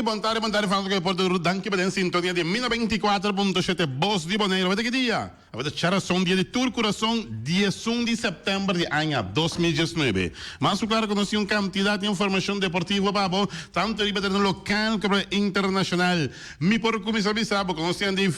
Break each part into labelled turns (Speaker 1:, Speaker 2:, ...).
Speaker 1: Bontare, fanno che porto anche per in sintonia di 1024.7 Boss di Bonaire. Avete che dia? Avete c'era son dia di Turcura son 10 de setembro de año 2019. Mas claro que nos un cantidad de información deportiva para tanto ripetere local como internacional. Mi por come sabe que nos tienen de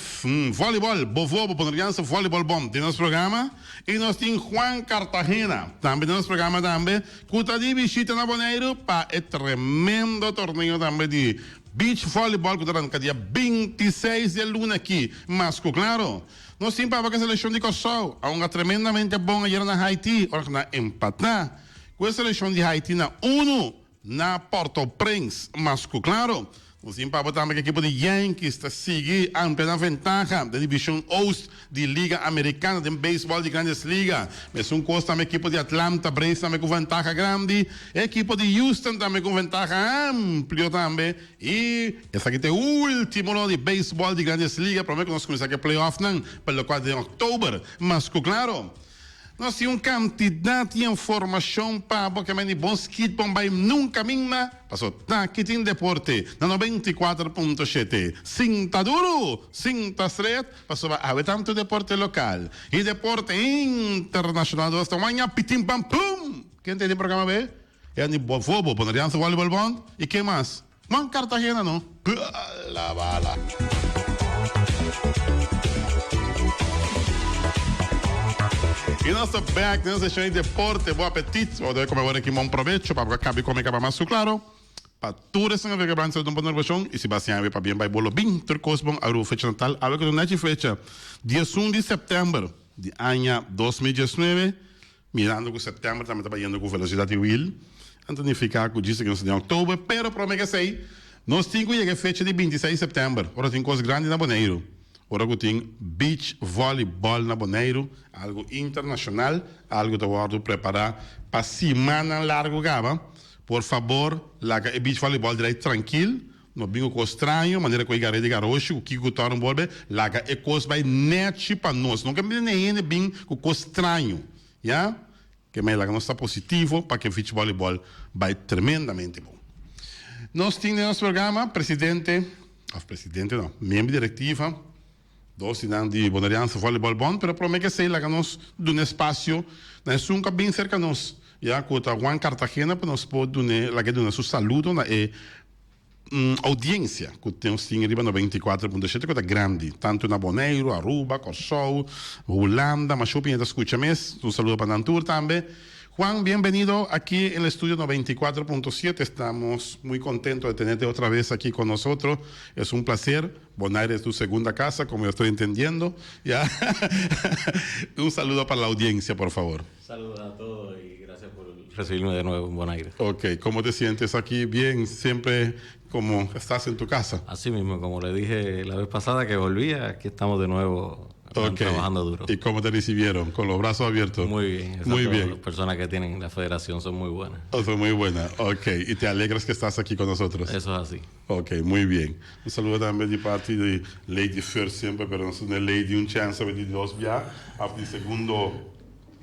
Speaker 1: voleibol, bovobo, ponerianza voleibol bom de nuestro programa y nos tiene Juan Cartagena también de nuestro programa también. Cuta di visita na Bonaire para el tremendo torneo también de beach voleibol que durante el día 26 de luna aquí. Mas claro, no siempre para que a seleção de Kosovo, a uma tremendamente bom ayer na Haiti, ora na empatar. Com a seleção de Haiti na 1 na Port-au-Prince, mas claro, no siempre para também que a equipe de Yankees está sigue amplia na ventaja da divisão Oeste de Liga Americana de beisebol de Grandes Ligas. Mas costa também a equipe de Atlanta Braves também com ventaja grande, a equipe de Houston também com ventaja amplia também. E essa aqui é o último de beisebol de Grandes Ligas, para mim que nós começamos a playoff não, pelo 4 de outubro. Mas claro, nós temos uma quantidade de informação para que me bom skit bombay nunca minha passou tá aqui tem deporte na 94.7 sinta duro sinta straight passou a tanto deporte local e deporte internacional do esta manhã pitim pam pum quem tem programa B é ni bobo poneriança voleibol bond e que mais man Cartagena não la bala. E nós estamos back nessa sessão de deporte, bom apetite, vou dar comer aqui bom proveito, para que acabe comer mais claro. Para tudo isso, que vai ser um bom negócio, e se basear para bem vai bolo bem, turcos bom, a rua fecha natal, a ver que não é fecha, dia 1 de setembro de ano 2019, mirando que setembro também está indo com velocidade will, então ficar com isso que não se de outubro, pero para mim que sei, nós temos que fecha de 26 de setembro, agora tem coisas grandes na Bonaire. Ora que tem beach voleibol na Bonaire, algo internacional, algo que eu preparar para semana largo gaba. Por favor, larga o beach voleibol direi tranquilo, não bingo com estranho, maneira que eu igare de garocho, o que eu torno bolbe, larga e coisa vai net para nós, não que me nem bem com estranho, já? Que mais larga não está positivo para que o beach voleibol vai tremendamente bom. Nós temos no nosso programa membro diretiva. Dos de Bonarianza Voleibol Bond, pero para mí que sei lá que nós de um espaço, nós nunca bem cerca nós, já com a Juan Cartagena, para nós poder lá que dar nosso saludo na audiência que temos em riba no 24.7, que é grande, tanto na Bonaire, Aruba, Kosovo, Holanda, mas eu pinta escuta mais, um saludo para Nantur também. Juan, bienvenido aquí en el estudio 94.7. Estamos muy contentos de tenerte otra vez aquí con nosotros. Es un placer. Bonaire es tu segunda casa, como yo estoy entendiendo. ¿Ya? Un saludo para la audiencia, por favor.
Speaker 2: Saludos a todos y gracias por recibirme de nuevo en Bonaire.
Speaker 1: Ok, ¿cómo te sientes aquí? Bien, siempre como estás en tu casa.
Speaker 2: Así mismo, como le dije la vez pasada que volvía, aquí estamos de nuevo. Okay. Trabajando duro.
Speaker 1: ¿Y cómo te recibieron? ¿Con los brazos abiertos?
Speaker 2: Muy bien.
Speaker 1: Muy bien.
Speaker 2: Las personas que tienen la federación son muy buenas.
Speaker 1: Son muy buenas. Ok. ¿Y te alegras que estás aquí con nosotros?
Speaker 2: Eso es así.
Speaker 1: Ok, muy bien. Un saludo también de parte de Lady First siempre, pero no es una Lady, un chance de dos ya. A el segundo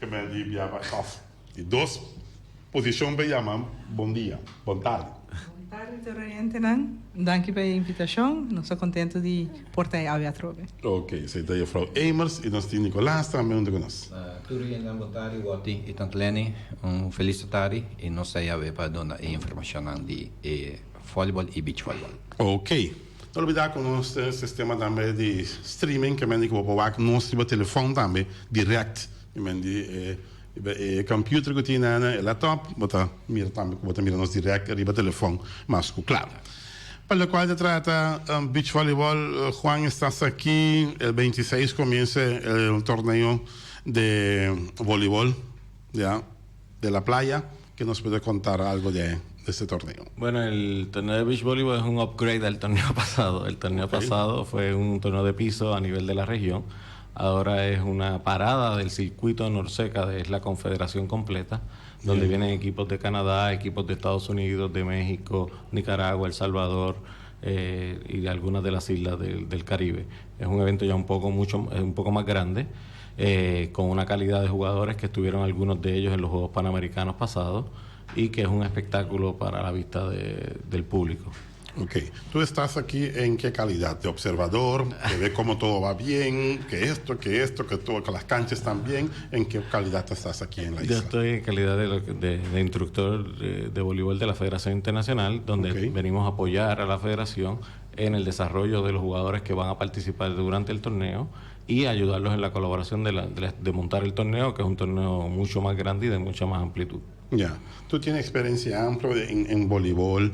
Speaker 1: que me di ya off. Y dos posición me llaman buen día, buen tarde.
Speaker 3: Tarde, Oriente, dank je per je invitatie. Nós estamos contentes de portar a Viatrobe.
Speaker 1: Ok, sei daí a Frau Eimers e nós temos Nicolás também onde conosco.
Speaker 4: Tudo bem, boa tarde, Wati e tanto Lenny. Feliz tarde e nós saímos para dar informação de voleibol e beach voleibol.
Speaker 1: Ok. Não olvidar que nós temos sistema também de streaming, que é que vou pôr nós temos telefone também, direct. Computer que tinha na laptop, bota mira também, bota mira nos direct, arriba telefone, mas claro. Para lo cual se trata beach voleibol, Juan, estás aquí, el 26 comienza el torneo de voleibol, ¿ya? De la playa, que nos puede contar algo de este torneo.
Speaker 2: Bueno, el torneo de beach voleibol es un upgrade del torneo pasado. El torneo pasado fue un torneo de piso a nivel de la región. Ahora es una parada del circuito Norseca, es la confederación completa, donde vienen equipos de Canadá, equipos de Estados Unidos, de México, Nicaragua, El Salvador y de algunas de las islas del Caribe. Es un evento ya un poco más grande, con una calidad de jugadores que estuvieron algunos de ellos en los Juegos Panamericanos pasados y que es un espectáculo para la vista del público.
Speaker 1: Ok, tú estás aquí en qué calidad, de observador, que ve cómo todo va bien, que todo, que las canchas están bien, ¿en qué calidad estás aquí en la isla?
Speaker 2: Yo estoy en calidad de instructor de voleibol de la Federación Internacional, donde
Speaker 1: Ok.
Speaker 2: venimos a apoyar a la federación en el desarrollo de los jugadores que van a participar durante el torneo y ayudarlos en la colaboración de montar el torneo, que es un torneo mucho más grande y de mucha más amplitud.
Speaker 1: Ya, tú tienes experiencia amplia en voleibol.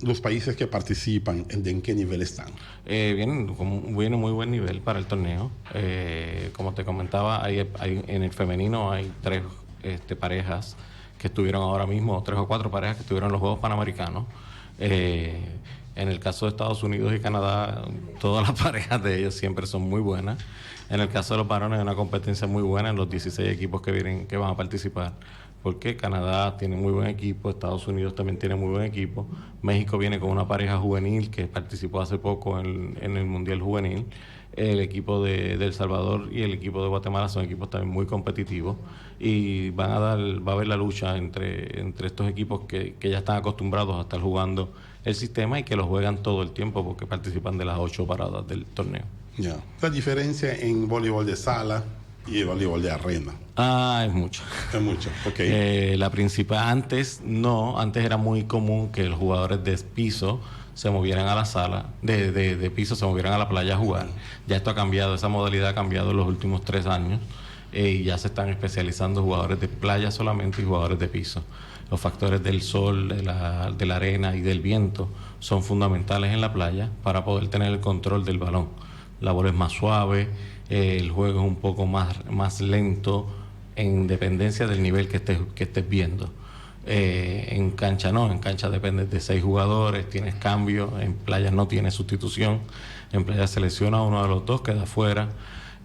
Speaker 1: Los países que participan, ¿en qué nivel están?
Speaker 2: Viene muy buen nivel para el torneo. Como te comentaba, en el femenino hay 3 parejas que estuvieron ahora mismo, 3 o 4 parejas que estuvieron en los Juegos Panamericanos. En el caso de Estados Unidos y Canadá, todas las parejas de ellos siempre son muy buenas. En el caso de los varones, hay una competencia muy buena en los 16 equipos que van a participar. Porque Canadá tiene muy buen equipo, Estados Unidos también tiene muy buen equipo, México viene con una pareja juvenil que participó hace poco en el Mundial Juvenil, el equipo de El Salvador y el equipo de Guatemala son equipos también muy competitivos y va a haber la lucha entre estos equipos que ya están acostumbrados a estar jugando el sistema y que lo juegan todo el tiempo porque participan de las 8 paradas del torneo.
Speaker 1: Ya. La diferencia en voleibol de sala y el voleibol de arena.
Speaker 2: Es mucho.
Speaker 1: Es mucho, ok.
Speaker 2: La principal, antes era muy común que los jugadores de piso se movieran a la sala, de piso se movieran a la playa a jugar. Ya esto ha cambiado, esa modalidad ha cambiado en los últimos 3 años y ya se están especializando jugadores de playa solamente y jugadores de piso. Los factores del sol, de la arena y del viento son fundamentales en la playa para poder tener el control del balón. La bola es más suave, el juego es un poco más lento en dependencia del nivel que estés viendo. En cancha no, en cancha dependes de 6 jugadores, tienes cambio, en playa no tienes sustitución, en playa selecciona a uno de los 2, queda fuera,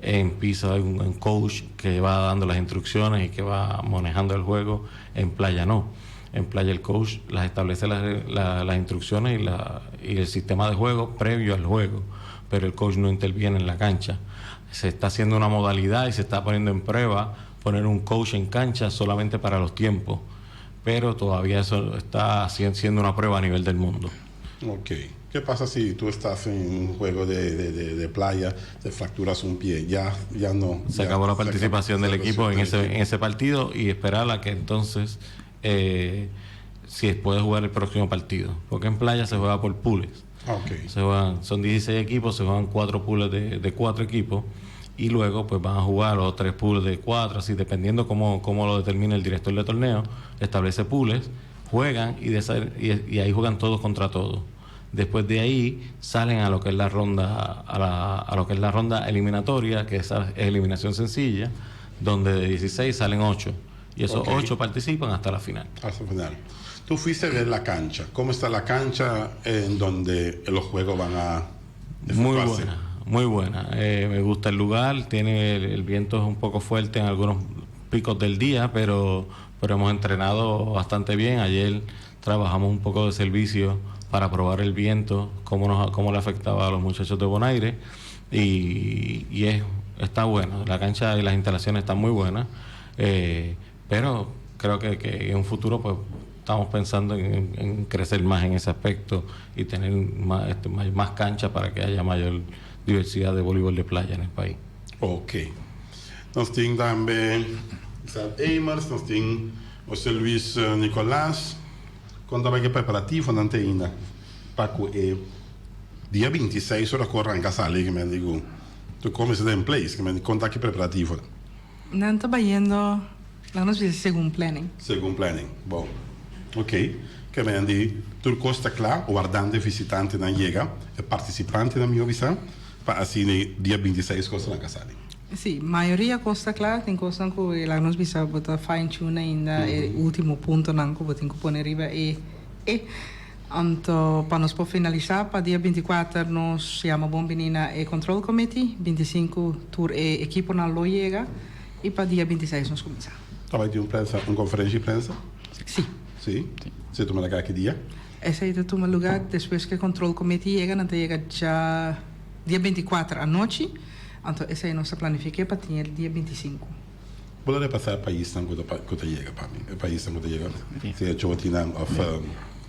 Speaker 2: en piso hay un coach que va dando las instrucciones y que va manejando el juego, en playa no. En playa el coach las establece las instrucciones y el sistema de juego previo al juego, pero el coach no interviene en la cancha. Se está haciendo una modalidad y se está poniendo en prueba poner un coach en cancha solamente para los tiempos, pero todavía eso está siendo una prueba a nivel del mundo.
Speaker 1: Ok. ¿Qué pasa si tú estás en un juego de playa, te fracturas un pie? Ya no.
Speaker 2: Se acabó la participación del equipo en ese partido y esperar a que entonces si puede jugar el próximo partido, porque en playa se juega por pools.
Speaker 1: Okay.
Speaker 2: Son 16 equipos, se juegan 4 pools de 4 equipos y luego pues van a jugar los 3 pools de 4, así dependiendo cómo lo determine el director de torneo, establece pools, juegan y ahí juegan todos contra todos. Después de ahí salen a lo que es la ronda a lo que es la ronda eliminatoria, que esa es eliminación sencilla, donde de 16 salen 8 y esos 8 participan hasta la final.
Speaker 1: Hasta la final. Tú fuiste a ver la cancha. ¿Cómo está la cancha en donde los juegos van a efectuarse?
Speaker 2: Muy buena. Me gusta el lugar. El viento es un poco fuerte en algunos picos del día, pero hemos entrenado bastante bien. Ayer trabajamos un poco de servicio para probar el viento, cómo le afectaba a los muchachos de Bonaire y está bueno. La cancha y las instalaciones están muy buenas, pero creo que en un futuro pues estamos pensando en crecer más en ese aspecto y tener más cancha para que haya mayor diversidad de voleibol de playa en el país.
Speaker 1: Ok. Nos tienen también Zat Emers, nos tienen José Luis Nicolás. Quando vai che preparativo non te ina Paco dia 26 ora corre a sali che mi dico tu come sei in place che mi conta che preparativo
Speaker 3: Non sto yendo, la nos dice según planning.
Speaker 1: según planning bon ok che mi di tu costa clar guardando visitante non llega e partecipanti nel mio visa pa así dia 26 costa a sali.
Speaker 3: Sì, maioria costa clara, tem costa que la nos bisa bota fine tune ainda último punto nanco botin que pone riba anto para nos por finalizar para dia 24 nos chama bom menina control committee, 25 tour equipo na lo llega e para dia 26 nos começa.
Speaker 1: Vai ter uma conferência de prensa?
Speaker 3: Sim.
Speaker 1: Sim. Você toma naquele dia?
Speaker 3: Esse aí toma lugar depois que control committee chega, não chega já dia 24 à noite. Então, esse aí nós planifiquei para ter dia 25.
Speaker 1: Vou passar para isso quando chega para mim. Para isso quando chega. Se é chotina of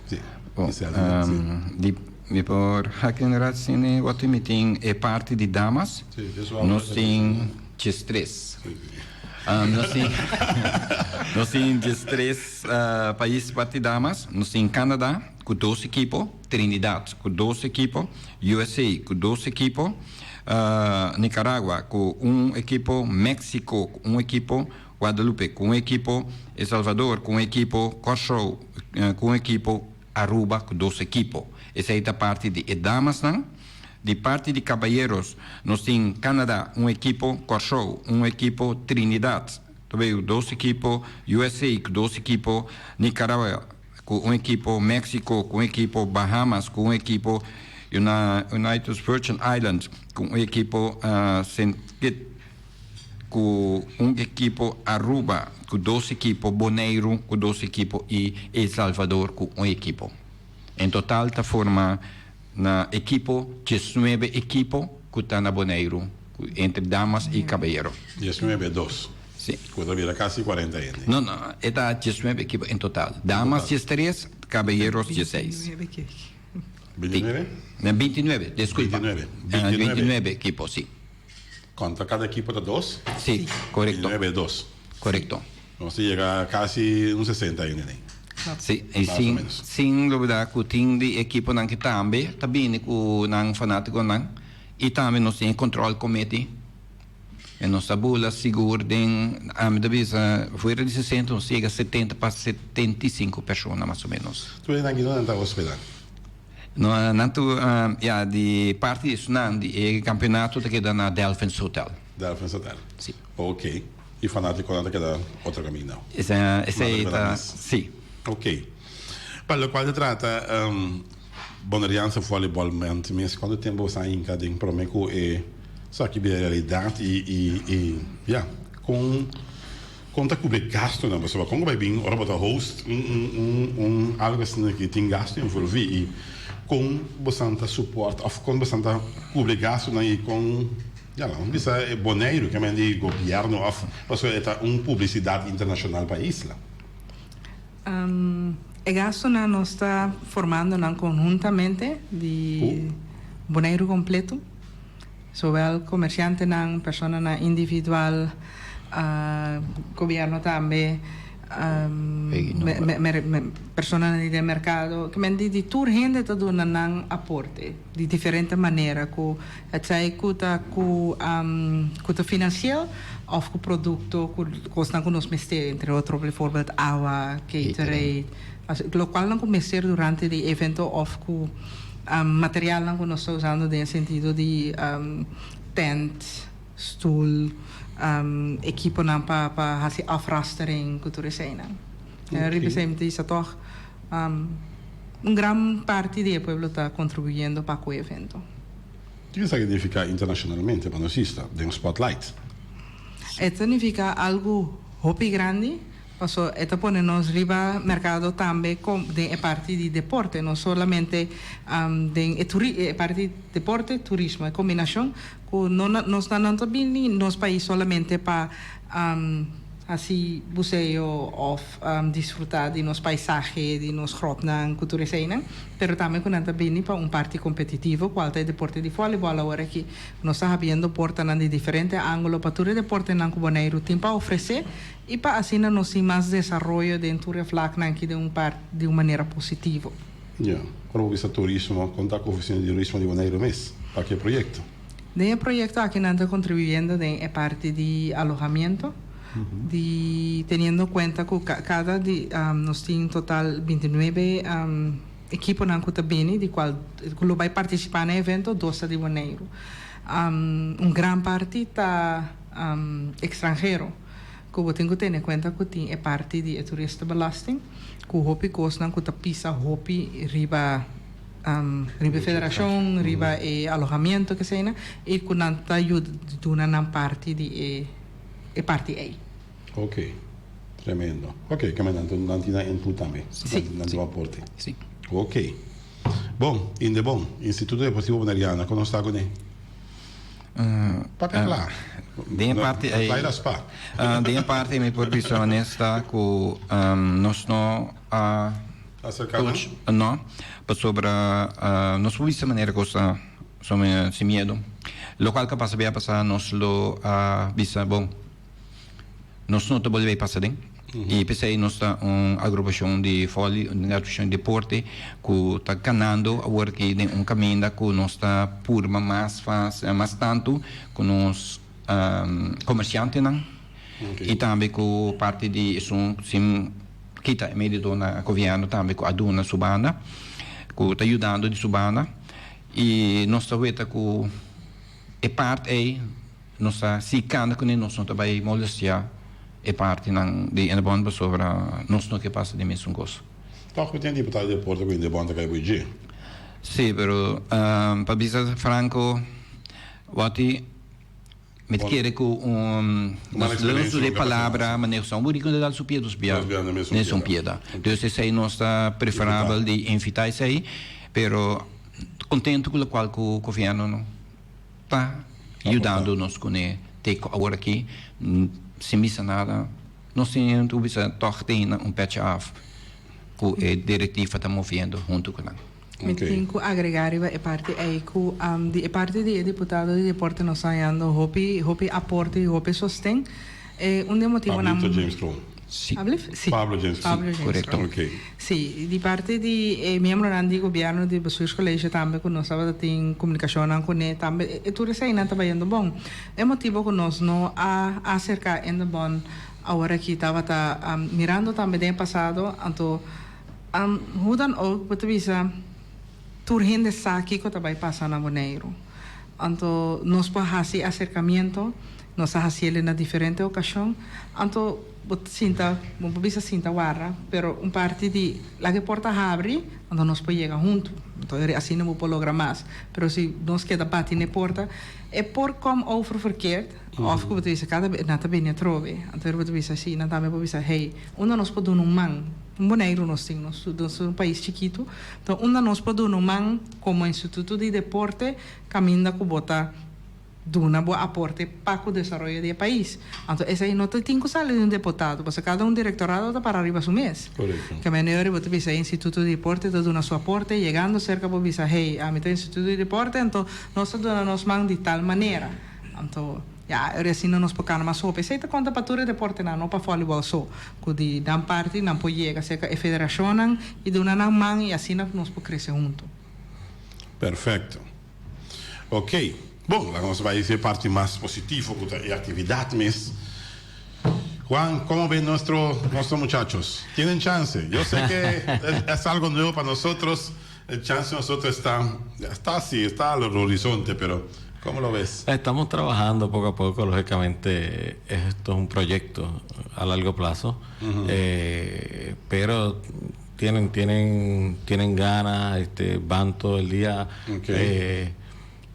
Speaker 1: sim.
Speaker 4: Oh,
Speaker 1: Esse sì.
Speaker 4: di por generazione what meeting e parte di damas.
Speaker 1: Sì, adesso
Speaker 4: Nós tem 3. Nós tem 3 países parte damas. Nós tem Canadá com 12 equipos, Trinidad com 12 equipos, USA com 12 equipos, Nicaragua com 1 equipo, México com 1 equipo, Guadalupe com 1 equipo, El Salvador com 1 equipo, Kosovo com 1 equipo, Aruba com 12 equipos. Essa é a parte de damas, não? De parte de caballeros, nós temos Canadá, 1 equipo, Kosovo, 1 equipo, Trinidad, também 12 equipos, USA com 12 equipos, Nicaragua com 1 equipo, México com 1 equipo, Bahamas com 1 equipo, United Virgin Islands com 1 equipo, Saint Kitts com 1 equipo, Aruba com 12 equipos, Bonaire com 12 equipos e El Salvador com 1 equipo. Em total, está forma na equipo, 19 equipos que estão na Bonaire, entre damas e caballeros.
Speaker 1: 19-2.
Speaker 4: Sì.
Speaker 1: Questo vuol dire quasi 40 anni.
Speaker 4: No, está 19 equipos en total. Damas 13, caballeros 16.
Speaker 1: 29?
Speaker 4: 29, disculpa. 29 equipos, sí.
Speaker 1: Contra cada equipo da 2?
Speaker 4: Sí, correcto.
Speaker 1: 29-2.
Speaker 4: Correcto.
Speaker 1: Entonces llega a casi un 60 anni.
Speaker 4: Sí, e
Speaker 1: Más o menos.
Speaker 4: sin dúvida que tem de equipo nan que também, também com nan fanático nan, e também nós tem control committee. E nós tabula seguro den, da visa, fora de 60, nós chega a 70 para 75 pessoas, mais ou menos.
Speaker 1: Tu hai anche non andavo a ospedare.
Speaker 4: No, nanto, di parte di Sunandi e campionato che da na Delphins Hotel.
Speaker 1: Delphins Hotel?
Speaker 4: Sì.
Speaker 1: Ok. I fanatico hanno che da altro cammino.
Speaker 4: Esa sì.
Speaker 1: Ok. Per lo quale tratta bonerianza volleyball mas quando tempo sai in cada in promeco e sa che la realtà e ja con conta cubre gasto na pessoa como vai bem ora bota host algo assim que tem gasto envolvido e com bastante suporte of com bastante cubre gasto na e com ja não bisa é boneiro que mande governo of pessoa é publicidade internacional para isla.
Speaker 3: El gasto nos está formando conjuntamente de boneiro completo, sobre el comerciante, persona individual, gobierno también, persona del mercado, que me di tour gente todo un aporte de diferentes maneras, que cuta financiero o que producto que costan con los mesteros, entre otros, bijvoorbeeld agua, catering, lo cual no comecer durante el evento o que material que nos está usando en el sentido de tent, stoel, equipo para hacer afrastering, cultura cena. Representa isso toch gran parte del pueblo está contribuyendo para el evento.
Speaker 1: ¿Qué significa internacionalmente para nosotros de un spotlight?
Speaker 3: Esto significa algo hopi grande. Paso, esto pone nos arriba mercado también de parte de deporte, no solamente de parte de deporte, turismo, combinación, que no nos dan también nos país solamente para así buceo o disfrutar de nos paisajes, de nos grotten, cultura escena, pero también con también para un parte competitivo, cual es deporte de voleibol ahora que nos está habiendo portas de diferentes ángulos para todo el deporte en Bonaire, para ofrecer y para así nos hay más desarrollo dentro del flag de una manera positiva.
Speaker 1: Ja, como vista turismo, contar con oficina de turismo de Bonaire mes, para qué proyecto?
Speaker 3: De el proyecto aquí nos está contribuyendo de parte de alojamiento, teniendo en cuenta que cada nos tiene en total 29 equipos en Cutabini, de cual lo va a participar en el evento 12 de Bonaire. Un gran parte está extranjero, que tengo que tener en cuenta que tiene parte de turista belasting, que hopi costan que pisa hopi riba federación, riba alojamiento que sea, y que nos ayuda a parte de parte A.
Speaker 1: Ok, tremendo. Ok, que me dan input también.
Speaker 4: Sí,
Speaker 1: sí. Aporte.
Speaker 4: Sí.
Speaker 1: Ok. Bom, Instituto Deportivo Boneriana, ¿cómo está con él? Para
Speaker 4: de parte
Speaker 1: de
Speaker 4: parte mi posizione sta con nos no
Speaker 1: Acercado.
Speaker 4: Coach, no, pero sobre nós vamos de maneira coisa sem medo. Lo qual que passa vai passar nós lo visa bom. Nós não trabalhamos bem passar bem. E pensei nós está agrupação de folha, uma agrupação de deporte que está ganhando agora que tem caminho que nós está por mais fácil, mais tanto que nós comerciantes não. E também com parte de sim kita medio na governo também com a dona subana que está ajudando de subana e nós sabemos que é parte aí nós está se canda com nós não trabalha molestia é parte de uma banda sobre nós não que passa de mesmo coisa.
Speaker 1: Toch, we tenen die betaald de porto, quindi banda che vuoi girare.
Speaker 4: Sì, però per dire franco, me quiere que uso de palavra, mas não muito quando dá subir dos bias, não são pieda. Então esse aí não está preferável de invitar isso aí, pero contento com o qual o governo não está ajudando nos com ele. Agora aqui, sem missa nada, nós temos tem patch off que a diretiva está movendo junto com ele.
Speaker 3: Me tenho que agregar a parte aí que a parte de deputado de deporte nos está dando hopi aporte, hopi sostém. Motivo
Speaker 1: na James Strong.
Speaker 4: Sì.
Speaker 1: Pablo James Strong.
Speaker 4: Corretto.
Speaker 1: Ok.
Speaker 3: Sì, di parte di membro di governo di Basuis College também que nós estava em comunicação com ele também e tudo isso aí não está indo bom. É motivo que nós não acercar ainda bom agora que estava mirando também no passado, então hoe dan ook, wat we zeggen, turhen de saki que também passa na Bonaire. Então, nós podemos fazer acercamento, nós fazemos na diferente ocasião. Então, sinta, bisa sinta warra, pero parte de la que porta abre, então nós podemos chegar junto. Então, assim não vou lograr mais. Pero se nós queda bate na porta, é por como over verkeerd, of que we zeggen, cada nata bem trove. Então, we zeggen, sim, nata me bisa, hey, onde nós podemos man. Bonaire nós temos, nós um país chiquito, então onde nós podemos man como instituto de deporte caminha com bota de uma boa aporte para o desenvolvimento do país. Então esse aí não tem que sair de um deputado, porque cada directorado está para arriba do mês.
Speaker 1: Correto.
Speaker 3: Que melhor você visa instituto de deporte todo na sua aporte, chegando cerca para visa, hey, a mim tem instituto de deporte, então nós nos man de tal maneira. Então agora assim não nos podemos mais sopa. Se te conta para todo o deporte não para voleibol só, que de dan parte não pode chegar, cerca a federação e de uma não man e assim nós podemos crescer junto.
Speaker 1: Perfecto. Ok. Bom, vamos a ir a parte más positiva de la actividad mes. Juan, ¿cómo ven nuestros muchachos? ¿Tienen chance? Yo sé que es algo nuevo para nosotros. El chance de nosotros está así, está al horizonte, pero ¿cómo lo ves?
Speaker 2: Estamos trabajando poco a poco, lógicamente esto es un proyecto a largo plazo, pero tienen ganas, van todo el día.
Speaker 1: Okay.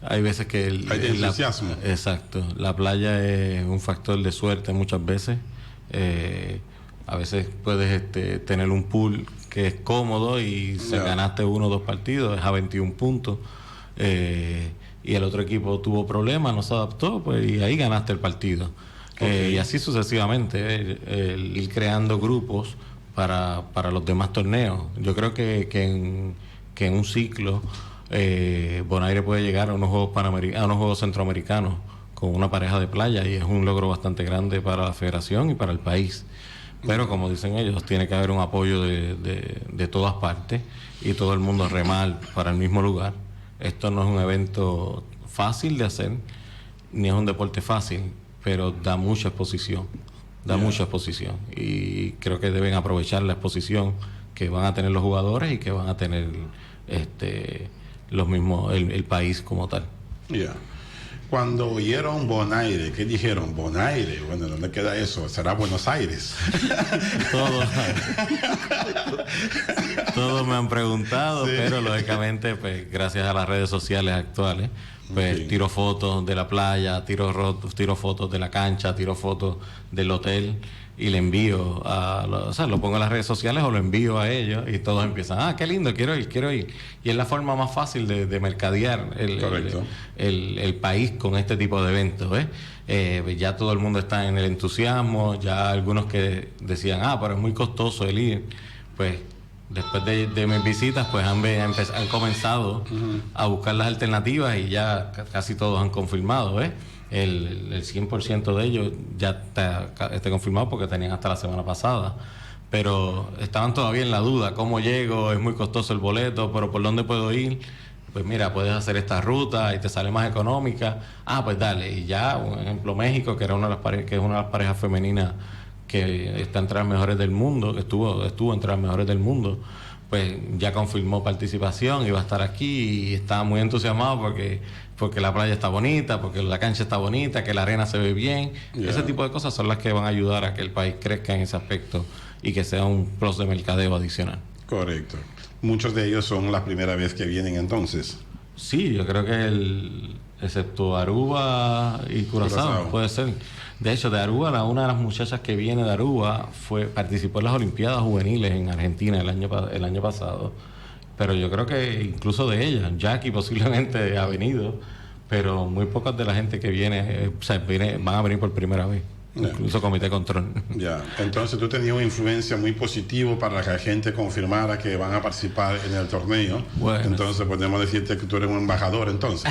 Speaker 2: Hay veces que
Speaker 1: hay entusiasmo.
Speaker 2: Exacto, la playa es un factor de suerte muchas veces. A veces puedes tener un pool que es cómodo y ganaste 1 o 2 partidos, es a 21 puntos. Y el otro equipo tuvo problemas, no se adaptó, pues y ahí ganaste el partido. Okay. Y así sucesivamente, ir creando grupos para los demás torneos. Yo creo que en un ciclo Bonaire puede llegar a unos Juegos Centroamericanos con una pareja de playa y es un logro bastante grande para la federación y para el país. Pero como dicen ellos, tiene que haber un apoyo de todas partes y todo el mundo remar para el mismo lugar. Esto no es un evento fácil de hacer, ni es un deporte fácil, pero da mucha exposición. Mucha exposición. Y creo que deben aprovechar la exposición que van a tener los jugadores y que van a tener los mismos, el país como tal.
Speaker 1: Yeah. Cuando oyeron Bonaire, ¿qué dijeron? Bonaire, bueno, ¿dónde queda eso? ¿Será Buenos Aires?
Speaker 2: Todos me han preguntado, sí. Pero lógicamente, pues gracias a las redes sociales actuales, pues tiro fotos de la playa, tiro fotos de la cancha, tiro fotos del hotel y le envío lo pongo en las redes sociales o lo envío a ellos y todos empiezan, qué lindo, quiero ir. Y es la forma más fácil de mercadear el país con este tipo de eventos, ya todo el mundo está en el entusiasmo, ya algunos que decían, pero es muy costoso el ir, pues después de mis visitas, pues han comenzado a buscar las alternativas y ya casi todos han confirmado, ¿eh? El 100% de ellos ya está confirmado porque tenían hasta la semana pasada. Pero estaban todavía en la duda, ¿cómo llego? Es muy costoso el boleto, pero ¿por dónde puedo ir? Pues mira, puedes hacer esta ruta y te sale más económica. Ah, pues dale. Y ya, un ejemplo, México, que era una de las parejas, que es una de las parejas femeninas que está entre las mejores del mundo, que estuvo entre las mejores del mundo, pues ya confirmó participación y va a estar aquí y está muy entusiasmado porque la playa está bonita, porque la cancha está bonita, que la arena se ve bien.
Speaker 1: Yeah.
Speaker 2: Ese tipo de cosas son las que van a ayudar a que el país crezca en ese aspecto y que sea un plus de mercadeo adicional.
Speaker 1: Correcto. Muchos de ellos son la primera vez que vienen entonces.
Speaker 2: Sí, yo creo que excepto Aruba y Curazao, puede ser. De hecho, de Aruba, una de las muchachas que viene de Aruba participó en las Olimpiadas Juveniles en Argentina el año pasado. Pero yo creo que incluso de ella, Jackie posiblemente ha venido, pero muy pocas de la gente que viene, van a venir por primera vez.
Speaker 1: Yeah.
Speaker 2: Incluso comité de control.
Speaker 1: Ya, entonces tú tenías una influencia muy positiva para que la gente confirmara que van a participar en el torneo.
Speaker 2: Bueno.
Speaker 1: Entonces podemos decirte que tú eres un embajador entonces.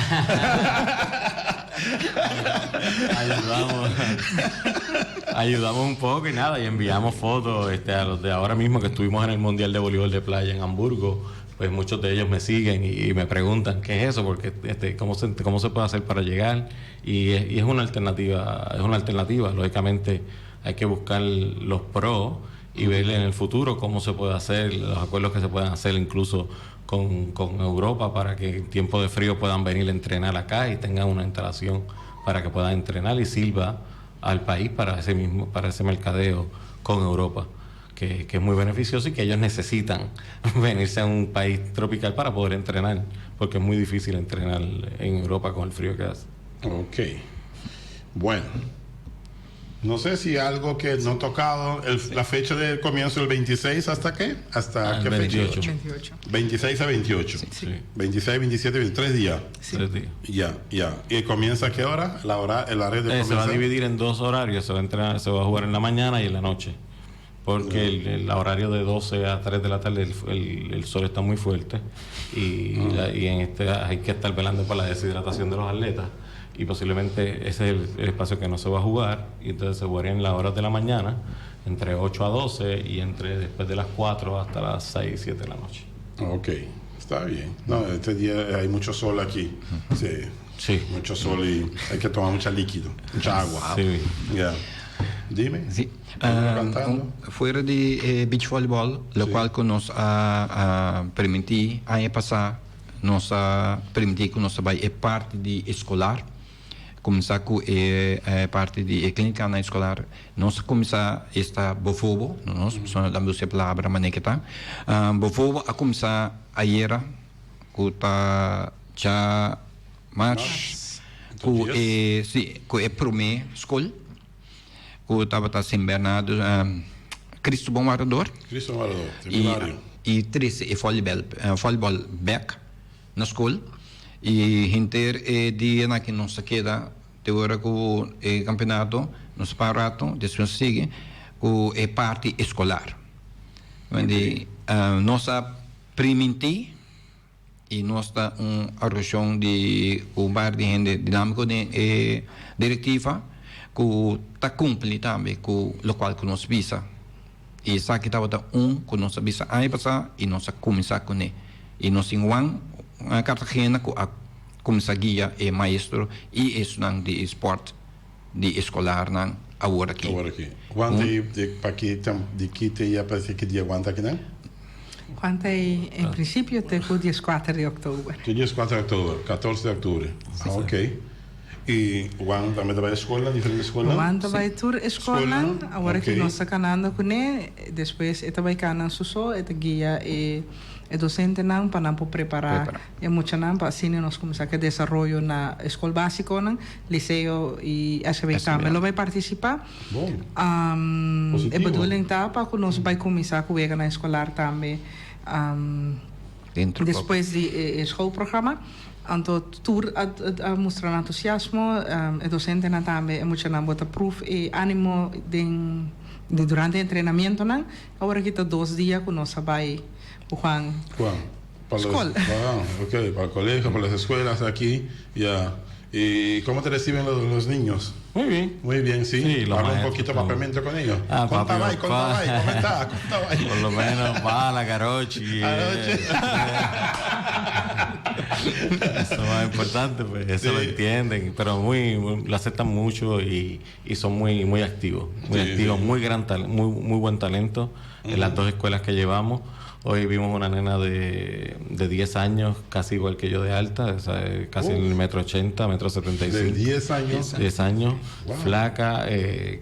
Speaker 2: Ayudamos un poco y nada, y enviamos fotos a los de ahora mismo que estuvimos en el Mundial de Voleibol de Playa en Hamburgo. Pues muchos de ellos me siguen y me preguntan qué es eso, porque cómo se puede hacer para llegar, y es una alternativa, lógicamente hay que buscar los pros y ver en el futuro cómo se puede hacer, los acuerdos que se puedan hacer incluso con Europa para que en tiempo de frío puedan venir a entrenar acá y tengan una instalación para que puedan entrenar y sirva al país para ese mercadeo con Europa. Que es muy beneficioso y que ellos necesitan venirse a un país tropical para poder entrenar, porque es muy difícil entrenar en Europa con el frío que hace.
Speaker 1: Ok. Bueno. No sé si algo que no he tocado, la fecha del comienzo del 26, ¿hasta qué? ¿Hasta qué
Speaker 2: 28.
Speaker 1: fecha?
Speaker 3: 28.
Speaker 1: 26 a 28.
Speaker 2: Sí.
Speaker 1: 26, 27, 23 días.
Speaker 3: Sí.
Speaker 2: 3 días.
Speaker 1: Ya. ¿Y comienza a qué hora? El horario de
Speaker 2: Se va a dividir en 2 horarios, se va a jugar en la mañana y en la noche. Porque el horario de 12 a 3 de la tarde el sol está muy fuerte y hay que estar velando por la deshidratación de los atletas, y posiblemente ese es el espacio que no se va a jugar, y entonces se jugaría en las horas de la mañana entre 8 a 12 y después de las 4 hasta las 6, 7 de la noche.
Speaker 1: Ok, está bien. No, este día hay mucho sol aquí. Sí. Mucho sol y hay que tomar mucho líquido, mucha agua.
Speaker 2: Sí.
Speaker 1: Ya. Dime.
Speaker 4: Sí.
Speaker 1: Cantando.
Speaker 4: Fuera de beach volleyball, lo cual que nos ha permitido año pasado, nos ha permitido que nos vaya parte de escolar, começar com parte de clínica na escolar, nós começar esta bofobo, nós somos a palavra manequeta, bofobo a começar a era, que tá já março, que é primeira escola, que estava São Bernardo, Cristo Bom Marador, e 13 é voleibol back na escola. E inter dia na que nós queda teora com o campeonato nos parato depois sigue com a parte escolar onde nossa primenti e nós tá reunião de bar de gente dinâmico de diretiva que tá cumpre também com o local que nós visa e sabe que estava que nós visa aí passar e nós começar com ele e nós em Cartagena começa guia e maestro e estudante de esporte de escolar nan agora aqui.
Speaker 1: Quanto de que te ia para que dia quanto aqui não?
Speaker 3: Quanto em princípio até o dia 4 de outubro.
Speaker 1: Dia 4 de outubro, 14 de outubro. Ok. E Juan também vai à escola, diferente escola?
Speaker 3: Juan vai tur escola, agora que nós sacanando com ele, depois ele vai canan suso, ele guia e docente nan para não preparar e muito nan para assim nós começar que desenvolver na escola básica nan, liceu e HB também lo vai participar.
Speaker 1: Bom.
Speaker 3: É bedoeling tá para que nós vai começar com ele na escolar também. Depois de schoolprogramma. Anto tour a mostrar entusiasmo, docente na também é muito na bota proof e ânimo de durante el entrenamiento, ¿no? Ahora quita 2 días que nos va Juan.
Speaker 1: Para
Speaker 3: Escuela.
Speaker 1: para el colegio, para las escuelas aquí, ya. ¿Y cómo te reciben los niños?
Speaker 2: Muy bien.
Speaker 1: Muy bien, sí.
Speaker 2: Sí, los
Speaker 1: Habla un
Speaker 2: maestros
Speaker 1: poquito
Speaker 2: están-
Speaker 1: papiamento con ellos.
Speaker 2: Ah,
Speaker 1: Conta
Speaker 2: papi,
Speaker 1: vai, ¿cómo está?
Speaker 2: Por lo menos bala, garochi. Eso es más importante, pues eso
Speaker 1: Sí.
Speaker 2: lo entienden, pero lo aceptan mucho y son muy activos,
Speaker 1: Sí.
Speaker 2: muy buen talento en las 2 escuelas que llevamos. Hoy vimos una nena de 10 años, casi igual que yo de alta, o sea, casi en el 1,80 m, 1,75 m.
Speaker 1: De 10 años.
Speaker 2: 10 años,
Speaker 1: Wow.
Speaker 2: flaca,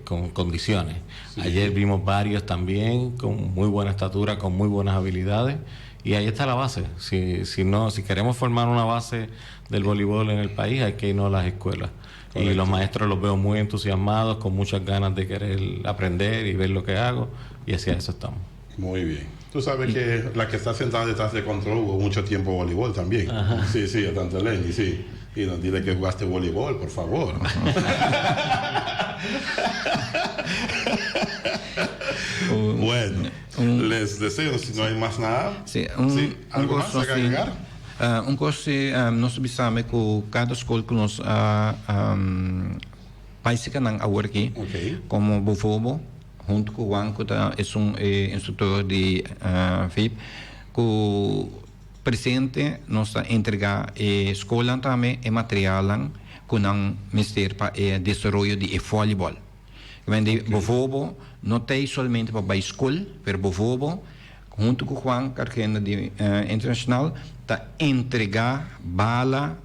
Speaker 2: con condiciones. Ayer vimos varios también con muy buena estatura, con muy buenas habilidades. Y ahí está la base. Si queremos formar una base del voleibol en el país, hay que irnos a las escuelas.
Speaker 1: Correcto.
Speaker 2: Y los maestros los veo muy entusiasmados, con muchas ganas de querer aprender y ver lo que hago. Y hacia eso estamos.
Speaker 1: Muy bien. Tú sabes que la que está sentada detrás de control jugó mucho tiempo voleibol también. Sí, a tanta Lenny, sí. Y no dile que jugaste voleibol, por favor. Bueno, les deseo, si no hay más nada.
Speaker 4: Sí,
Speaker 1: ¿Algo más a agregar?
Speaker 4: curso nós sabemos que cada escola que nós básica não agora aqui,
Speaker 1: Ok.
Speaker 4: como Bofobo, junto com o Juan, que é instrutor de FIP, que o presidente nos entregar escola também e material que não ministério para desenvolvimento de voleibol. Quindi Bofobo não tem somente para a escola, mas Bofobo junto com o Juan Carquena de Internacional está entregar bala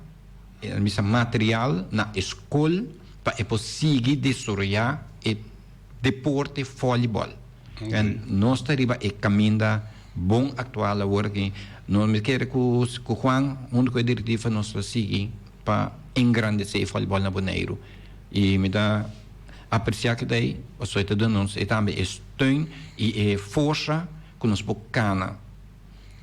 Speaker 4: material na escola para conseguir desenvolver o deporte voleibol. En nós estaria e caminho bom atual agora que nós me quer com Juan junto com a diretiva nós seguir para engrandecer o voleibol na Bonaire e me dá apreciar que daí a sociedade nós e também steun e força que nós bocana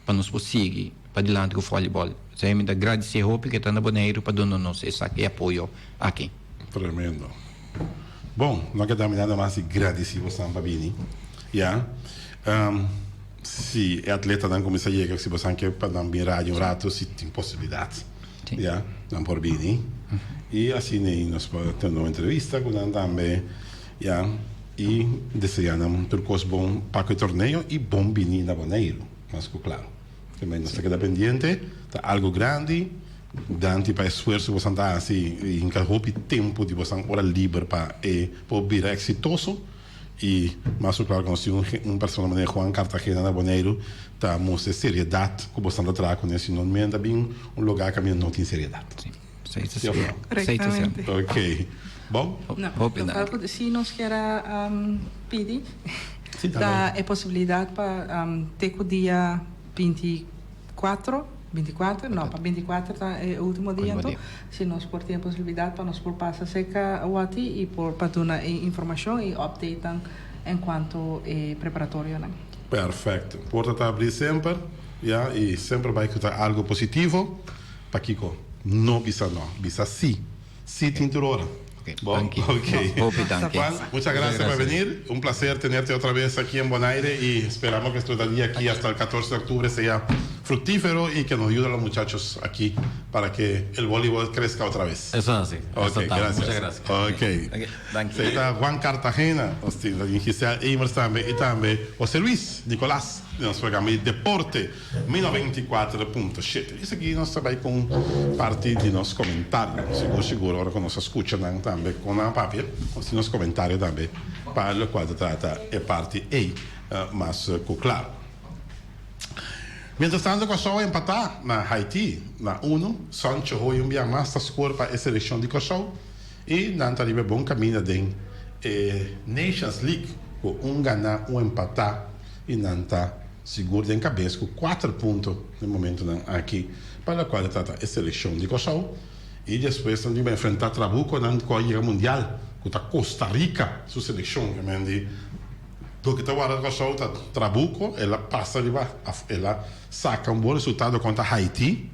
Speaker 4: para nós seguir para diante com o voleibol. Então me dá agradecer hope que está na Bonaire para dar-nos esse apoio aqui.
Speaker 1: Tremendo. Bom, nós que terminando mais agradecidos a Babini. Ja. Se é atleta não começa a chegar, se você quer para não virar um rato, se tem possibilidade. Ja, não por Bini. E assim nós podemos ter uma entrevista com ele também. Ja. E desejando um percurso bom para o torneio e bom Bini na Bonaire. Mas claro, também nós estamos pendente, tá algo grande. Dante para esforço você andar assim em cada tempo de você hora livre para vir exitoso e mas claro que nós temos pessoa como Juan Cartagena na Bonaire tá mostra seriedade que você anda atrás com esse não me anda bem lugar que não tem seriedade.
Speaker 3: Correctamente.
Speaker 1: Ok. Bom?
Speaker 3: No, se nos quer pedir, dá a possibilidade para ter o dia 24, não, para 24 é o último dia, então, se nós por ter a possibilidade para nós por passar seca o ati e por para dar informação e update enquanto preparatório, né?
Speaker 1: Perfeito. Porta está abrir sempre, ja, e sempre vai estar algo positivo. Para Kiko, não bisa não, bisa sim. Sim, tem hora. Bom, ok. Juan, muchas gracias por venir. Un placer tenerte otra vez aquí en Bonaire y esperamos que este día aquí hasta el 14 de octubre sea fructífero y que nos ayude a los muchachos aquí para que el voleibol crezca otra vez.
Speaker 2: Eso es así.
Speaker 1: Ok, gracias.
Speaker 2: Muchas gracias.
Speaker 1: Ok. Está Juan Cartagena, Giselle Eimers también y también José Luis Nicolás, de nuestro programa de Deporte 1024.7. Y aquí nos trae con parte de los comentarios. Seguro, ahora que nos escuchan también con la papel, nos comentarios también, para lo cual trata e parte más claro. Mientras tanto, Kosovo empatar na Haiti, na 1, Sancho hoy un día más score para a seleção de Kosovo e não está de bom caminho de Nations League, com ganhar, empatar e não está seguro de cabeça com 4 pontos no momento aqui, para o qual trata a seleção de Kosovo. E depois também vai enfrentar Trabuco na Copa Mundial, com a Costa Rica, sua seleção, do que está guardando Kosovo, Trabuco, ela passa de lá, ela saca bom resultado contra Haiti,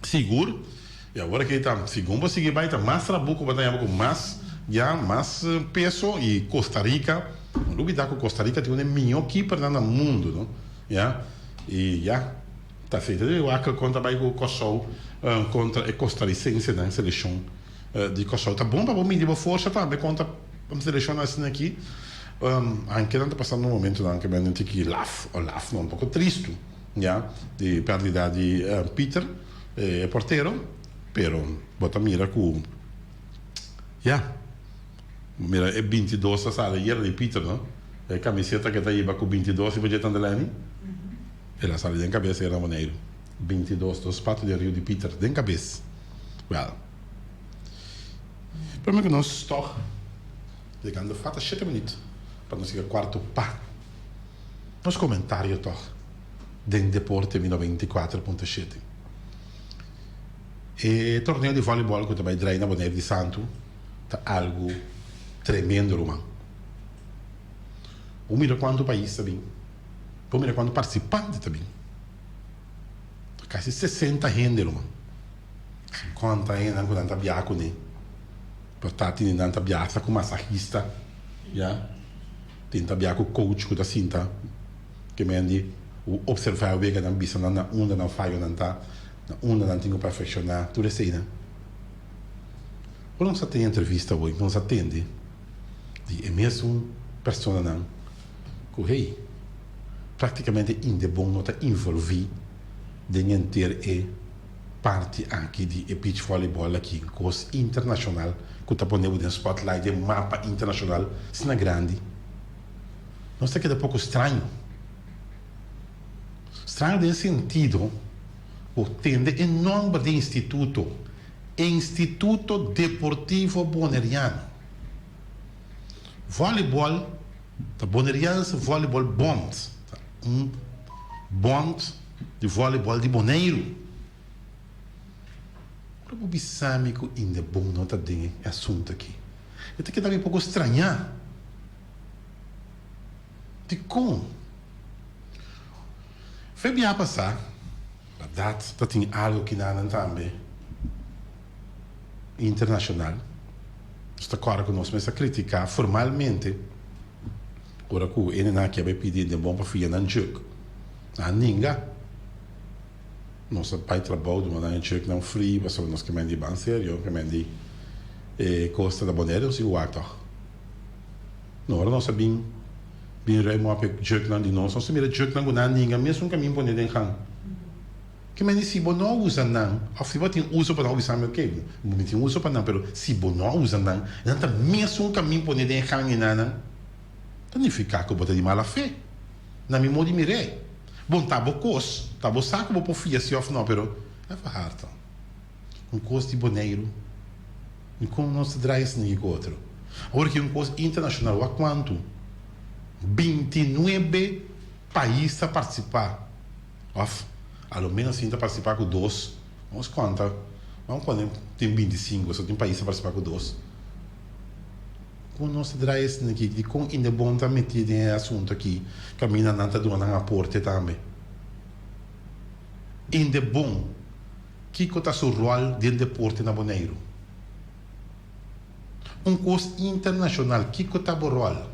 Speaker 1: seguro, e agora que está, segundo conseguir vai estar mais Trabuco, vai estar com mais peso, e Costa Rica, Não duvidar que Costa Rica tem o melhor keeper no mundo, não? Yeah? E tá feito de aquele contra o Kosovo, contra a costarricense na seleção de Kosovo. Tá bom para o mínimo força também contra a seleção assim aqui. Anche não está passando um momento anche bem que Olaf não um pouco triste, yeah? De perdida de Peter, porteiro, pero bota mira com mira é 22 a sala ieri di Peter, no? E camiseta che iba con 22 si vede tanto lani e la sala di cabeça era Monteiro 22 do spazio di Rio di Peter den cabeça well per me che non sto legando fatta 7 minuti per non sia quarto pa nos comentário toch den Deporte 24.7 e torneo di voleibol che também treina Bonaire di Santo tá algo tremendo, Roman. O mira quanto país também. O mira quanto participante também. Quase 60 gente, Roman. 50 gente não tanta biaco, né? Portanto, tem tanta biaco com massagista, já. Tem tanta biaco coach que tá cinta, que mende o observar o que não bisa na onda não falha não tá, na onda não tem que perfeccionar, tudo isso aí, né? Quando você tem entrevista hoje, quando você atende, é mesmo pessoa não, que rei praticamente ainda bom não está envolvido de ter parte aqui de beach voleibol aqui, coisa internacional, que está pondo no spotlight de mapa internacional, se não é grande. Não sei que é pouco estranho. Estranho nesse sentido, o tende enorme de Instituto Deportivo Boneriano. Voleibol, the Bonerians Voleibol Bond, bond de voleibol de Bonaire. O bissâmico ainda bom nota de assunto aqui. Eu tenho que dar um pouco estranhar. De como? Foi bem a passar. A data tem algo que não também internacional. Está claro que nós começamos a criticar formalmente. Agora que o NNA que vai pedir de bom para filha não joga. A ninguém. Nosso pai trabalha de uma joga não frio, mas nós que mandi bem sério, que mandi Costa da Bonaire, se o ato. Não, nós sabemos bem rei mo ape joga não de nós, nós mira joga não na ninguém, mesmo que mim pone den kan. Que mandi se bo não usa não, of se botin uso para não usar meu que, me tem uso para não, pero se bo não usa não, então mesmo que mim pone den kan e nana, significa que bota de mala fé. Na mi modi mirei. Bom, tá bo cos, tá bo saco bo pofia se of não, pero é farta. Cos de Bonaire. E como não se traz isso nem outro. Agora que cos internacional, a quanto? 29 países a participar. Of, ao menos ainda participar com 2. Vamos contar. Vamos quando tem 25, só tem país a participar com 2. Como não se traz isso aqui, de como ainda bom estar metido em assunto aqui, caminha não está doando a porta também. Ainda bom, que está seu rol dentro do deporte na Bonaire. Curso internacional, que está o rol?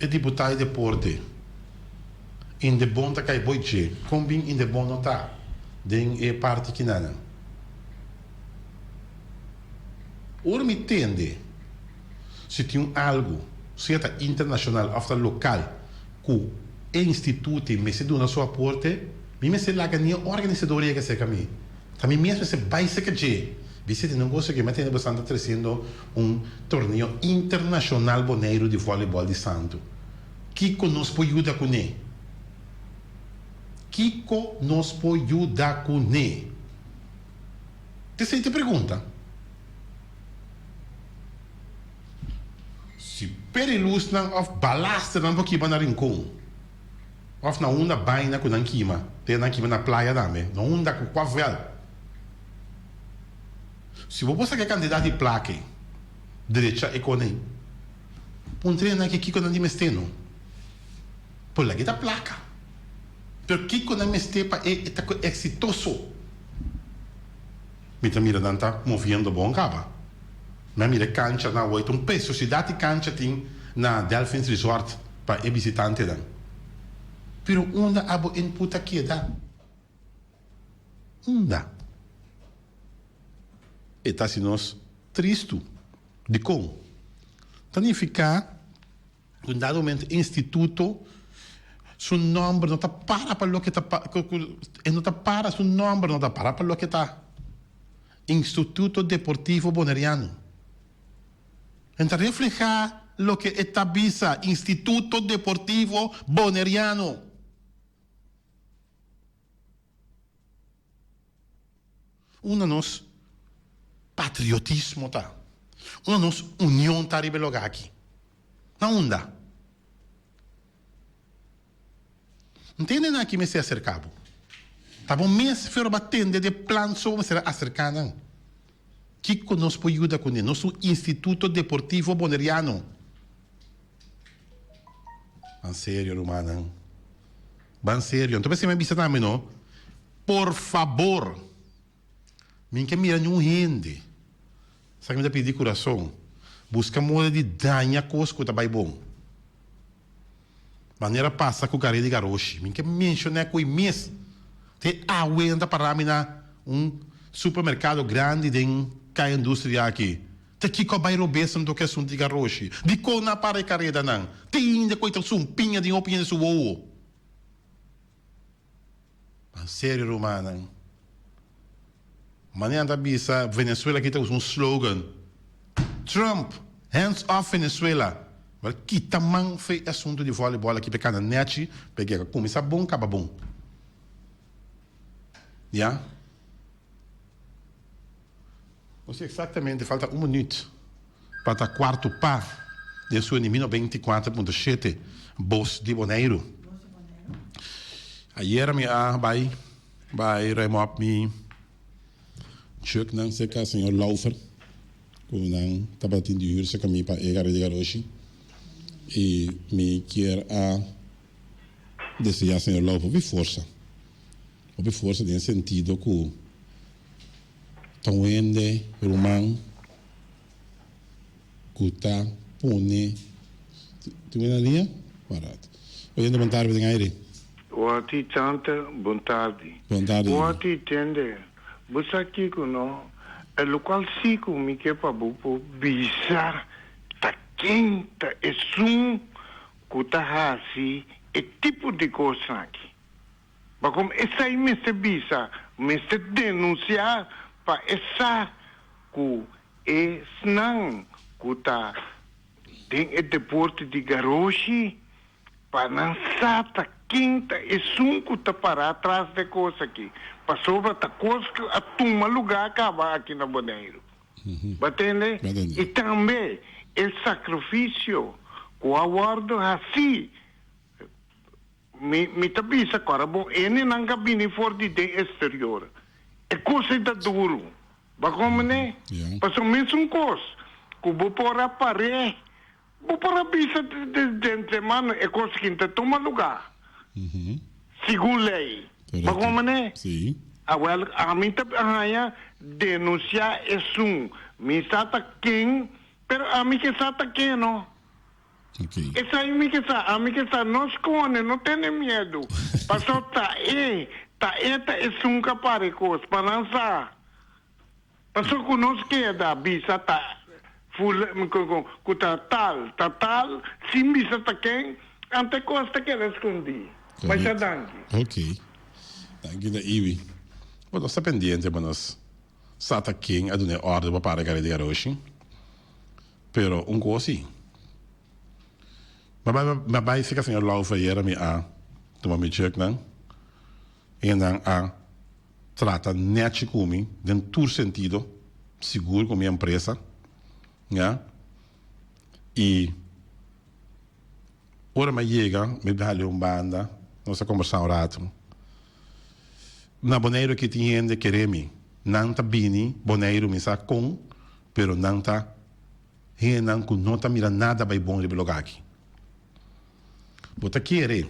Speaker 1: É deputado de deporte. Ainda bom está cai boiche, como bem ainda bom não está, den é parte que não. Ora me entende. Se tem algo, seja internacional ou local, que o instituto me se dá na sua porta, me se lá que nem organizador que se caminha. Também mesmo se vai se que você tem um negócio que me tem bastante trazendo torneio internacional bonaire de voleibol de Santo. Kiko nos pode ajudar com ele. Kiko nos pode ajudar com ele. Te pergunta. Se perilus não of balaster não porque vai na rincão, of na onda baina com nankima, tem nankima na praia também, na onda com quavel. Se você quer candidato de placa, direita e conem, treino que Kiko não de mesteno, por lá que da placa, porque Kiko não mestepa é exitoso. Mira não tá movendo bom caba. Mas mira cancha na oito peso se dá cancha tem na Delphins Resort para e visitante dan. Pero onda abo input aqui da. Onda. E tá se nós tristo de com. Significa un dado momento instituto su nombre não está para lo que está não está para su nombre não está para lo que está Instituto Deportivo Boneriano. Entonces refleja lo que está visa Instituto Deportivo Boneriano. Una nos patriotismo tá. Una nos união tá ribeloga aqui. Na onda. Entendem aqui me se acercava. Tá bom mês fero batende de plan sobre será acercando. Que conosco ajuda com nosso Instituto Deportivo Boneriano. En sério, humano. En sério. Então, se me avisa também, não? Por favor. Minha mira não rende. Sabe me pedir coração. Busca moda de danha cosco tá bem bom. Maneira passa com o cara de garoshi. Minha menciona com o mês. Te aguenta para mim na supermercado grande de a indústria aqui. Te que co bairro besa do que é de garoshi. De co na para carreira não. Te ainda coita sumpinha de opinião de suo. En sério, romana. Maneira da bisa Venezuela que tem slogan. Trump, hands off Venezuela. Mas que tamanho foi assunto de voleibol aqui pecando net, peguei começa bom, acaba bom. Ja? Não sei exatamente, falta minuto para estar quarto par de sua menino 24.7 Bos de Boneiro. Ayer me vai remop me Chuck não sei que senhor Laufer com não estava tendo de ir se caminho para egar de garoshi e me quer a desejar senhor Laufer vi força em sentido que tawende rumang kuta pone tu vem ali parado olhando boa tarde aire
Speaker 5: Wati tanta boa tarde Wati tende busaki kuno e local siku mi ke pa bupo bisa ta quenta e sum kuta hasi e tipo de coisa aqui mas como essa aí me se bisa me se denunciar pa essa ku e snang kuta tem e deporte de garoshi pa nansata quinta e sunco ta para atrás de coisa aqui passou ta coisa a tuma lugar acaba aqui na Boneiro batende e também o sacrifício com aguardo assim me tabisa agora bom ele não cabine for de exterior é coisa da duro ba como né passou mesmo coisa que vou por a parede vou por a bisa de semana é coisa que não toma lugar segundo lei ba como né
Speaker 1: sim
Speaker 5: a mim tá denunciar isso me sata quem pero a mim que sata quem não
Speaker 1: ok
Speaker 5: essa aí me que sa não esconde não tem medo passou tá é um capare coisa para lançar passou que nós que da bisa tá full com tal sim bisa tá quem ante costa que escondi mas já danke
Speaker 1: ok danke da Iwi bueno sta pendiente mas sata king a donare ordine para gare di garoshi pero coisa assim mas vai ficar senhor Laufer era me a toma me check não e dan a trata net comigo em todo sentido seguro com minha empresa ja e ora me chega me dá banda nós conversar um rato na Boneiro que tinha de querer-me não tá bini Boneiro me sa com pero não tá não com não tá mira nada bem bom de blogar aqui bota querer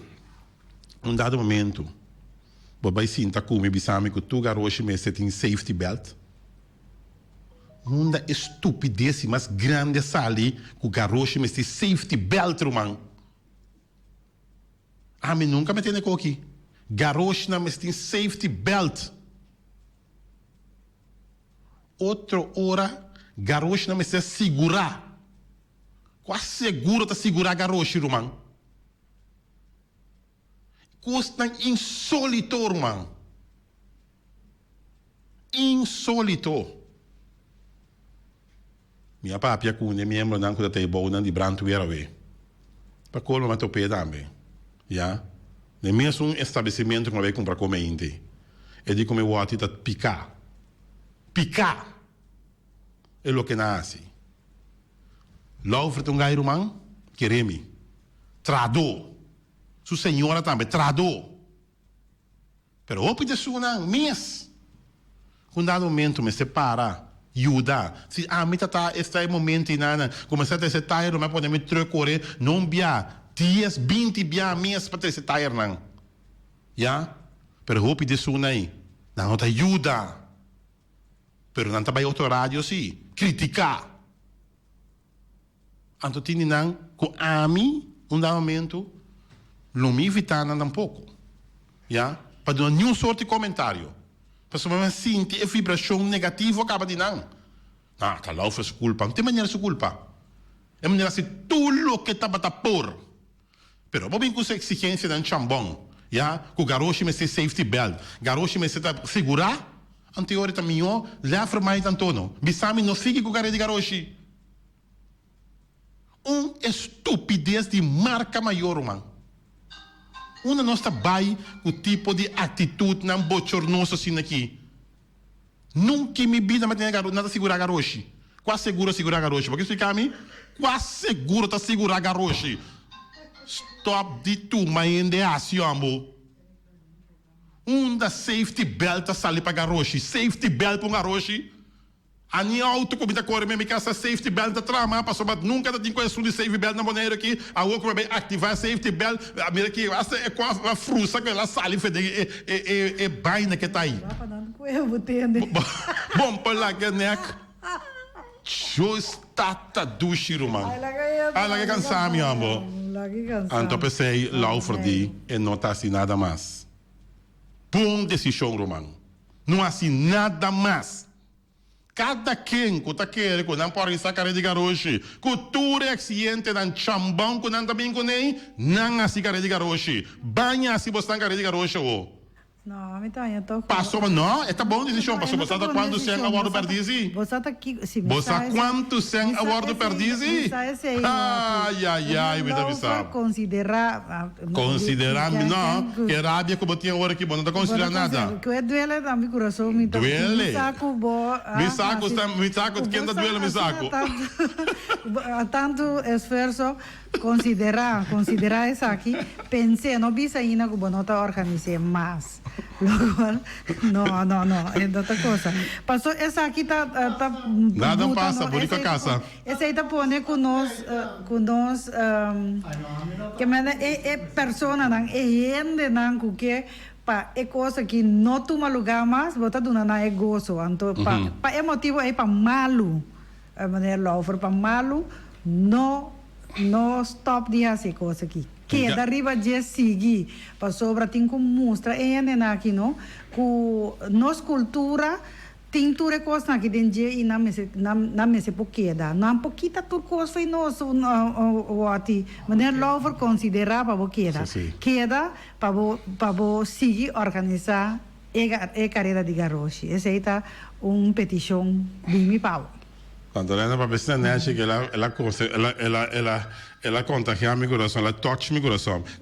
Speaker 1: dado momento vai sinta como bisame que tu garoshi me set em safety belt Uma estupidez mais grande sali que o garoto me safety belt, irmão. A mim nunca me tem aqui. Garoto não me tem safety belt. Outra hora, garoto não me tem segurar. Quase seguro tá segurar garoto, irmão. Custa insólito, irmão. Insólito. Minha papia com o membro não cuida de boa, não de branco era ver. Para colmo mas topé também, já. Nem mesmo estabelecimento que vai comprar comer inte. É de comer o ati tá picar. É o que nasce. Laufre um gairo man, quereme. Trador. Sua senhora também trador. Pero o pide suna mês. Quando dá momento me separa. Ajuda. Se a mim tá este momento e nada, começar a ter tire, mas podemos trocar, não bia 10, 20 bia mês para ter esse tire não. Já? Pero hope disso aí. Não te ajuda. Pero não tá bem outro rádio sim. Criticar. Anto tini não com a mim momento não me evitar nada um pouco. Já? Para dar nenhum sorte de comentário. Porque se sente a vibração negativa, acaba de não. Ah, tá lá, faz culpa. Não tem maneira de culpa. É maneira de tudo o que está para pôr. Pero, vou bem com essa exigência de um chambão. Já? Que o garoto me se safety belt. Garoto me se segurar. Anterior também, leva mais tanto. Bisami não fique com o cara de garoto. Estupidez de marca maior, mano. Uma nossa vai com o tipo de atitude não bochornoso assim aqui. Nunca me vida mas nada segurar garoto. Quase seguro segurar garoto. Porque isso fica a mim, quase seguro tá segurar garoto. Stop de tu, mas ainda é assim, amor. Da safety belt sali para garoto. Safety belt para garoto. A minha auto comida corre mesmo que essa safety belt da trama passou mas nunca tem conhecido de safety belt na maneira aqui a outra vai ativar a safety belt a mira que essa é com a fruta que ela sali fede é baina que tá aí bom para lá que neck just tata dushiro man ela que cansar meu amor então pensei laufer di e não tá assim nada mais bom decisão romano não assim nada mais. Cada quem que está querendo, que não pode sacar de garoto, cultura accidente dan chambão, que não também com nem, não assim cara de garoto, banha assim você cara de garoto.
Speaker 6: Não, me tá, eu tô.
Speaker 1: Passou, mas não, é tá bom decisão, passou, você tá quanto sem a hora perdizi?
Speaker 6: Você tá aqui, se
Speaker 1: você quanto sem a hora perdizi? Ai, me dá visão.
Speaker 6: Considerar,
Speaker 1: não, que rábia como tinha hora que bom, não tá considerando nada.
Speaker 6: Que duele da meu coração, me tá.
Speaker 1: Duele.
Speaker 6: Me
Speaker 1: saco, quem tá duele me saco.
Speaker 6: Tanto esforço considerar isso aqui, pensei, não vi ainda que não tá organizei mais. Não, é outra coisa. Passou, essa aqui tá
Speaker 1: nada passa, bonita casa.
Speaker 6: Essa aí tá pondo com nós, que é persona, é gente, não, que pa é coisa que não toma lugar mais, bota dona na é gozo, então pa é motivo é para malo, a maneira laufer para malo, não stop de fazer coisa aqui. Que da riba de seguir para sobra tem como mostra aqui não com nossa cultura tem tudo coisa aqui dentro e na mesa pouquinha não pouquita tudo coisa foi nosso o ati mas lover considerar para pouquinha queda para seguir organizar a carreira de garoto essa aí tá petição de mi pau.
Speaker 1: Quando ela para pensar nessa que ela contagia meu coração, ela toca meu coração.